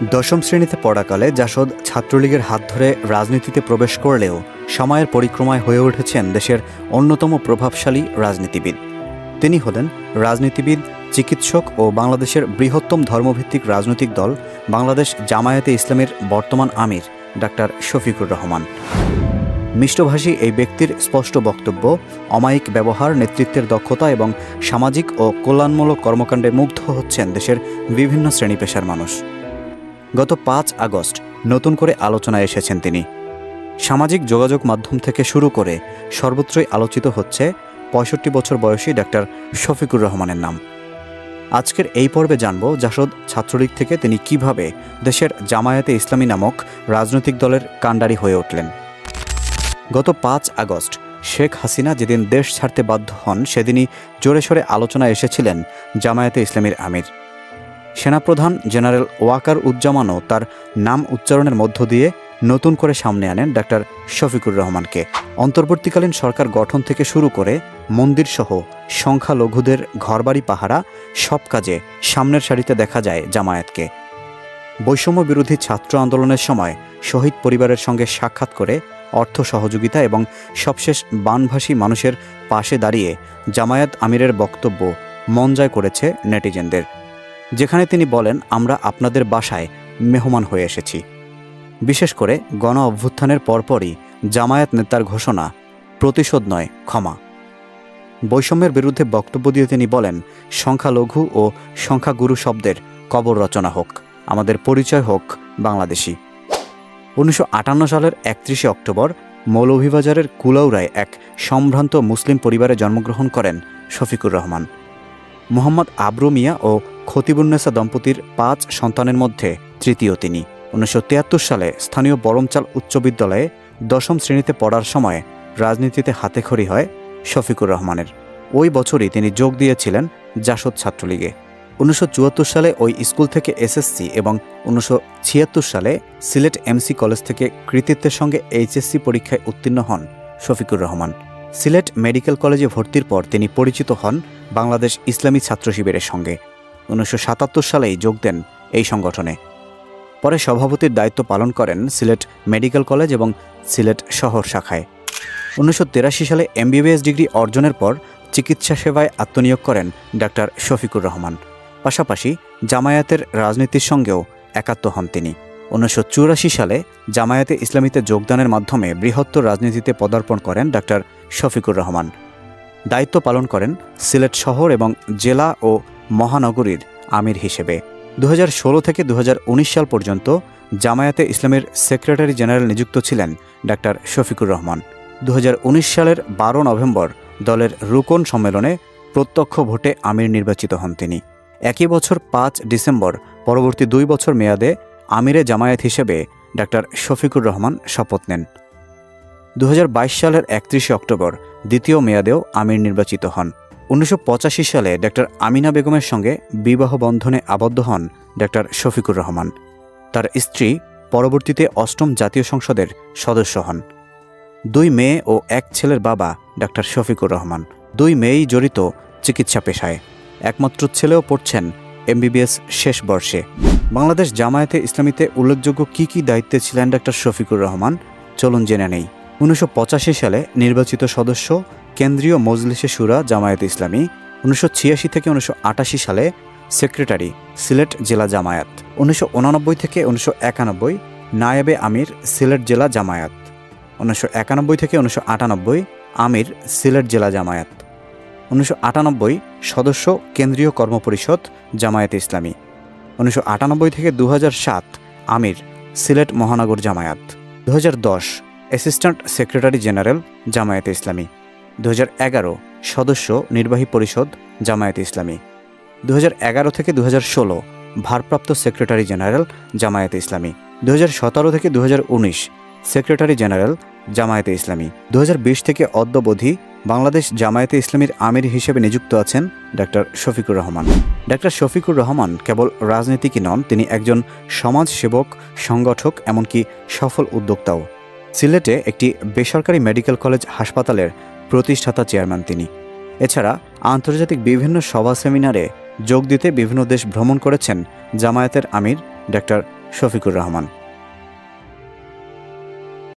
দশম শ্রেণীতে পড়াকালে জাসদ ছাত্রলীগের হাত ধরে রাজনীতিতে প্রবেশ করলেও সময়ের পরিক্রমায় হয়ে উঠেছেন দেশের অন্যতম প্রভাবশালী রাজনীতিবিদ। তিনি হলেন রাজনীতিবিদ, চিকিৎসক ও বাংলাদেশের বৃহত্তম ধর্মভিত্তিক রাজনৈতিক দল বাংলাদেশ জামায়াতে ইসলামীর বর্তমান আমির ডাক্তার শফিকুর রহমান। মিষ্টভাষী এই ব্যক্তির স্পষ্ট বক্তব্য, অমায়িক ব্যবহার, নেতৃত্বের দক্ষতা এবং সামাজিক ও কল্যাণমূলক কর্মকাণ্ডে মুগ্ধ হচ্ছেন দেশের বিভিন্ন শ্রেণী পেশার মানুষ। গত ৫ আগস্ট নতুন করে আলোচনায় এসেছেন তিনি। সামাজিক যোগাযোগ মাধ্যম থেকে শুরু করে সর্বত্রই আলোচিত হচ্ছে ৬৫ বছর বয়সী ডাক্তার শফিকুর রহমানের নাম। আজকের এই পর্বে জানব জাসদ ছাত্রলীগ থেকে তিনি কিভাবে দেশের জামায়াতে ইসলামী নামক রাজনৈতিক দলের কাণ্ডারি হয়ে উঠলেন। গত ৫ আগস্ট শেখ হাসিনা যেদিন দেশ ছাড়তে বাধ্য হন, সেদিনই জোরে সোরে আলোচনায় এসেছিলেন জামায়াতে ইসলামীর আমির। সেনাপ্রধান জেনারেল ওয়াকার উজ্জামানও তার নাম উচ্চারণের মধ্য দিয়ে নতুন করে সামনে আনেন ডাক্তার শফিকুর রহমানকে। অন্তর্বর্তীকালীন সরকার গঠন থেকে শুরু করে মন্দিরসহ সংখ্যালঘুদের ঘরবাড়ি পাহারা সব কাজে সামনের সারিতে দেখা যায় জামায়াতকে। বৈষম্য বিরোধী ছাত্র আন্দোলনের সময় শহীদ পরিবারের সঙ্গে সাক্ষাৎ করে অর্থ সহযোগিতা এবং সবশেষ বানভাসী মানুষের পাশে দাঁড়িয়ে জামায়াত আমিরের বক্তব্য মন জয় করেছে নেটিজেনদের। যেখানে তিনি বলেন, আমরা আপনাদের বাসায় মেহমান হয়ে এসেছি। বিশেষ করে গণ অভ্যুত্থানের পরপরই জামায়াত নেতার ঘোষণা, প্রতিশোধ নয় ক্ষমা। বৈষম্যের বিরুদ্ধে বক্তব্য দিয়ে তিনি বলেন, সংখ্যালঘু ও সংখ্যাগুরু শব্দের কবর রচনা হোক, আমাদের পরিচয় হোক বাংলাদেশি। ১৯৫৮ সালের ৩১ অক্টোবর মৌলভীবাজারের কুলাউড়ায় এক সম্ভ্রান্ত মুসলিম পরিবারে জন্মগ্রহণ করেন শফিকুর রহমান। মোহাম্মদ আবরু মিয়া ও খতিবুন্নেসা দম্পতির ৫ সন্তানের মধ্যে তৃতীয় তিনি। ১৯৭৩ সালে স্থানীয় বরমচাল উচ্চ বিদ্যালয়ে দশম শ্রেণীতে পড়ার সময় রাজনীতিতে হাতেখড়ি হয় শফিকুর রহমানের। ওই বছরই তিনি যোগ দিয়েছিলেন জাসদ ছাত্রলীগে। ১৯৭৪ সালে ওই স্কুল থেকে এসএসসি এবং ১৯৭৬ সালে সিলেট এমসি কলেজ থেকে কৃতিত্বের সঙ্গে এইচএসসি পরীক্ষায় উত্তীর্ণ হন শফিকুর রহমান। সিলেট মেডিকেল কলেজে ভর্তির পর তিনি পরিচিত হন বাংলাদেশ ইসলামী ছাত্র শিবিরের সঙ্গে। ১৯৭৭ সালেই যোগ দেন এই সংগঠনে। পরে সভাপতির দায়িত্ব পালন করেন সিলেট মেডিকেল কলেজ এবং সিলেট শহর শাখায়। ১৯৮৩ সালে এমবিবিএস ডিগ্রি অর্জনের পর চিকিৎসা সেবায় আত্মনিয়োগ করেন ডাক্তার শফিকুর রহমান। পাশাপাশি জামায়াতের রাজনীতির সঙ্গেও একাত্ম হন তিনি। ১৯৮৪ সালে জামায়াতে ইসলামীতে যোগদানের মাধ্যমে বৃহত্তর রাজনীতিতে পদার্পণ করেন ডাক্তার শফিকুর রহমান। দায়িত্ব পালন করেন সিলেট শহর এবং জেলা ও মহানগরীর আমির হিসেবে। ২০১৬ থেকে ২০১৯ সাল পর্যন্ত জামায়াতে ইসলামীর সেক্রেটারি জেনারেল নিযুক্ত ছিলেন ডাক্তার শফিকুর রহমান। ২০১৯ সালের ১২ নভেম্বর দলের রুকন সম্মেলনে প্রত্যক্ষ ভোটে আমির নির্বাচিত হন তিনি। একই বছর ৫ ডিসেম্বর পরবর্তী ২ বছর মেয়াদে আমিরে জামায়াত হিসেবে ডাক্তার শফিকুর রহমান শপথ নেন। ২০২২ সালের ৩১ অক্টোবর দ্বিতীয় মেয়াদেও আমির নির্বাচিত হন। ১৯৮৫ সালে ডাক্তার আমিনা বেগমের সঙ্গে বিবাহ বন্ধনে আবদ্ধ হন ডাক্তার শফিকুর রহমান। তার স্ত্রী পরবর্তীতে ৮ম জাতীয় সংসদের সদস্য হন। ২ মেয়ে ও ১ ছেলের বাবা ডাক্তার শফিকুর রহমান। ২ মেয়েই জড়িত চিকিৎসা পেশায়। একমাত্র ছেলেও পড়ছেন এমবিবিএস শেষ বর্ষে। বাংলাদেশ জামায়াতে ইসলামীতে উল্লেখযোগ্য কী দায়িত্বে ছিলেন ডাক্তার শফিকুর রহমান, চলুন জেনে নেই। ১৯৮৫ সালে নির্বাচিত সদস্য কেন্দ্রীয় মজলিসে শুরা জামায়াতে ইসলামী। ১৯৮৬ থেকে ১৯৮৮ সালে সেক্রেটারি সিলেট জেলা জামায়াত। ১৯৮৯ থেকে ১৯৯১ নায়েবে আমির সিলেট জেলা জামায়াত। ১৯৯১ থেকে ১৯৯৮ আমির সিলেট জেলা জামায়াত। ১৯৯৮ সদস্য কেন্দ্রীয় কর্মপরিষদ জামায়াতে ইসলামী। ১৯৯৮ থেকে ২০০৭ আমির সিলেট মহানগর জামায়াত। ২০১০ অ্যাসিস্ট্যান্ট সেক্রেটারি জেনারেল জামায়াতে ইসলামী। ২০১১ সদস্য নির্বাহী পরিষদ জামায়াতে ইসলামী। ২০১১ থেকে ২০১৬ ভারপ্রাপ্ত সেক্রেটারি জেনারেল জামায়াতে ইসলামী। ২০১৭ থেকে ২০১৯ সেক্রেটারি জেনারেল জামায়াতে ইসলামী। ২০২০ থেকে অদ্যাবধি বাংলাদেশ জামায়াতে ইসলামীর আমির হিসেবে নিযুক্ত আছেন ডাক্তার শফিকুর রহমান। ডাক্তার শফিকুর রহমান কেবল রাজনীতিকই নন, তিনি একজন সমাজসেবক, সংগঠক, এমনকি সফল উদ্যোক্তাও। সিলেটে একটি বেসরকারি মেডিকেল কলেজ হাসপাতালের প্রতিষ্ঠাতা চেয়ারম্যান তিনি। এছাড়া আন্তর্জাতিক বিভিন্ন সভা সেমিনারে যোগ দিতে বিভিন্ন দেশ ভ্রমণ করেছেন জামায়াতের আমির ডাক্তার শফিকুর রহমান।